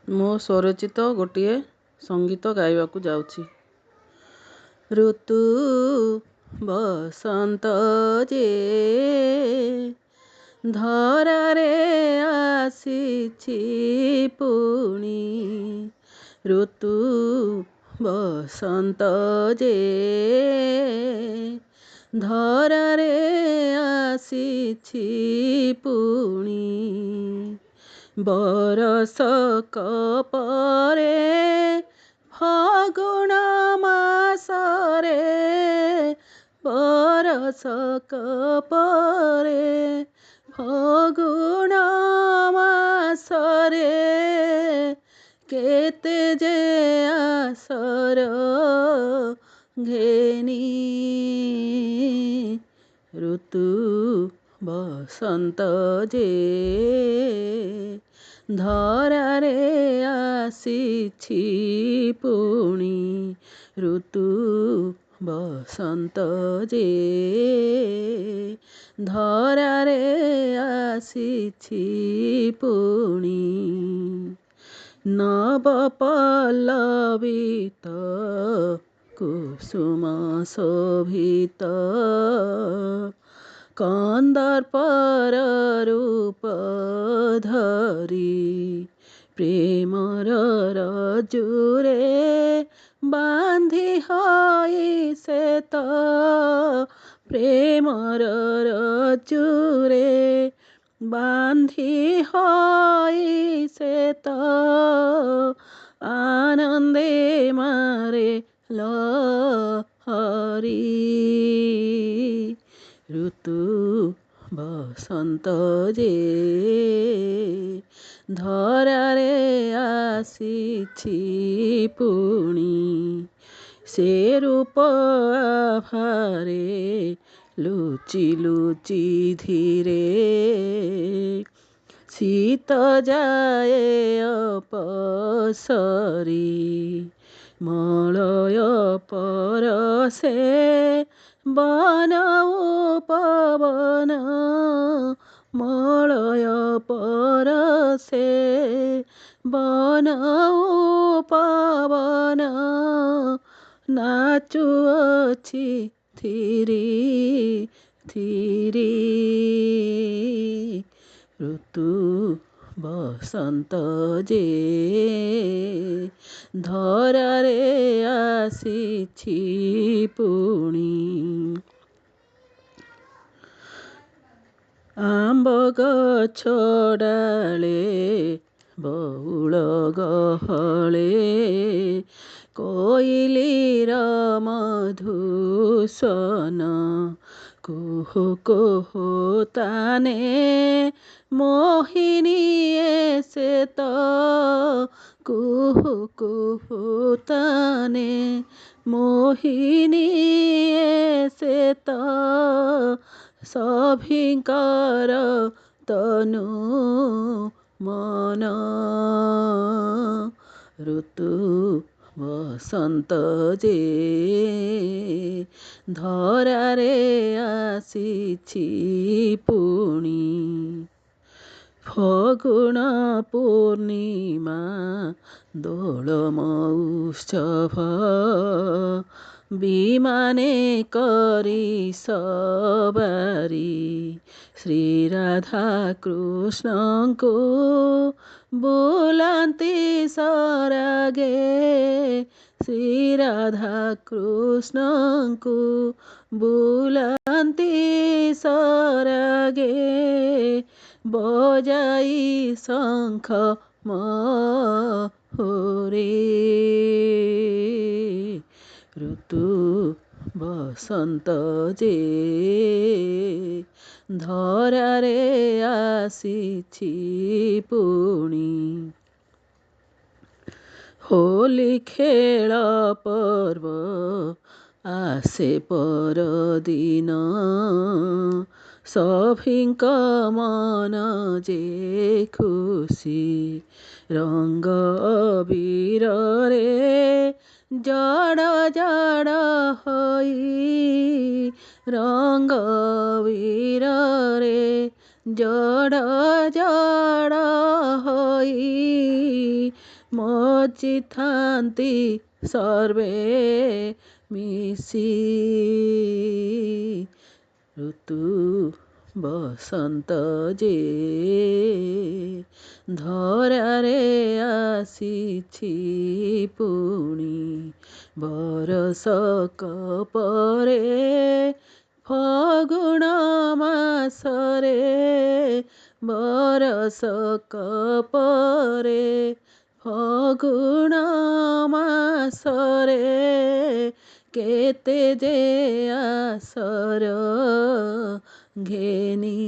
ମୁଁ ସ୍ୱରଚିତ ଗୋଟିଏ ସଙ୍ଗୀତ ଗାଇବାକୁ ଯାଉଛି। ଋତୁ ବସନ୍ତ ଯେ ଧରାରେ ଆସିଛି ପୁଣି, ଋତୁ ବସନ୍ତ ଯେ ଧରାରେ ଆସିଛି ପୁଣି, ବରଷକ ପରେ ଫଗୁଣ ମାସରେ, ବରଷକ ପରେ ଫଗୁଣ ମାସରେ, କେତେ ଯେ ଆଶର ଘେନି, ଋତୁ ବସନ୍ତ ଯେ ଧରାରେ ଆସିଛି ପୁଣି, ଋତୁ ବସନ୍ତ ଯେ ଧରାରେ ଆସିଛି ପୁଣି, ନବ ପଲ୍ଲବିତ କୁସୁମ ଶୋଭିତ କନ୍ଦର୍ପର ରୂପ ଧରି, ପ୍ରେମର ରଜୁରେ ବାନ୍ଧି ହୋଇ ସେ ତ, ପ୍ରେମର ରଜୁରେ ବାନ୍ଧି ହୋଇ ସେ ତ, ଆନନ୍ଦେ ମାରେ ଲହରୀ, ଋତୁ ବସନ୍ତ ଯେ ଧରାରେ ଆସିଛି ପୁଣି, ସେ ରୂପ ଆଭାରେ ଲୁଚି ଲୁଚି ଧୀରେ, ଶୀତ ଯାଏ ଅପସରି, ମଳୟ ପରଶେ ବନ ଉପବନ, ମଳୟ ପରଶେ ବନ ଉପବନ, ନାଚୁଅଛି ଥିରି ଥିରି, ଋତୁ ବସନ୍ତ ଯେ ଧରାରେ ଆସିଛି ପୁଣି, ଆମ୍ବ ଗଛ ଡାଳେ ବଉଳ ଗହଳେ, କୋଇଲିର ମଧୁସନ, କୁହୁ କୁହୁ ତାନେ ମୋହିନୀ ସେ ତ, କୁହୁ କୁହୁ ତାନେ ମୋହିନୀ ସେ ତ, ସଭିଙ୍କର ତନୁ ମନ, ଋତୁ ବସନ୍ତ ଯେ ଧରାରେ ଆସିଛି ପୁଣି, ଫଗୁଣ ପୂର୍ଣ୍ଣିମା ଦୋଳ ମଉତ୍ସବ, ବିମାନେ କରି ସବାରି, ଶ୍ରୀ ରାଧା କୃଷ୍ଣଙ୍କୁ ବୁଲାନ୍ତି ସରାଗେ, ଶ୍ରୀ ରାଧା କୃଷ୍ଣଙ୍କୁ ବୁଲାନ୍ତି ସରାଗେ, ବଜାଇ ଶଙ୍ଖ ମହୁରୀ, ଋତୁ ବସନ୍ତ ଯେ ଧରାରେ ଆସିଛି ପୁଣି, ହୋଲି ଖେଳ ପର୍ବ ଆସେ ପରଦିନ, ସଭିଙ୍କ ମନ ଯେ ଖୁସି, ରଙ୍ଗ ଅବିରରେ ଜଡ଼ ଜଡ଼ ହୋଇ, ରଙ୍ଗ ଅବିରରେ ଜଡ଼ ଜଡ଼ ହୋଇ, ମଜିଥାନ୍ତି ସର୍ବେ ମିଶି। ଋତୁ ବସନ୍ତ ଯେ ଧରାରେ ଆସିଛି ପୁଣି, ବରଷକ ପରେ ଫଗୁଣ ମାସରେ, ବରଷକ ପରେ ଫଗୁଣ ମାସରେ, କେତେ ଯେ ଆଶର ଘେନି।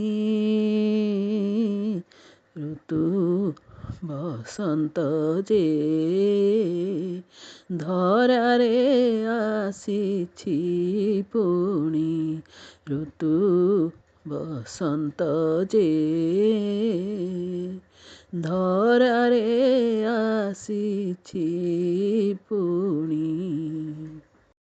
ଋତୁ ବସନ୍ତ ଯେ ଧରାରେ ଆସିଛି ପୁଣି, ଋତୁ ବସନ୍ତ ଯେ ଧରାରେ ଆସିଛି ପୁଣି।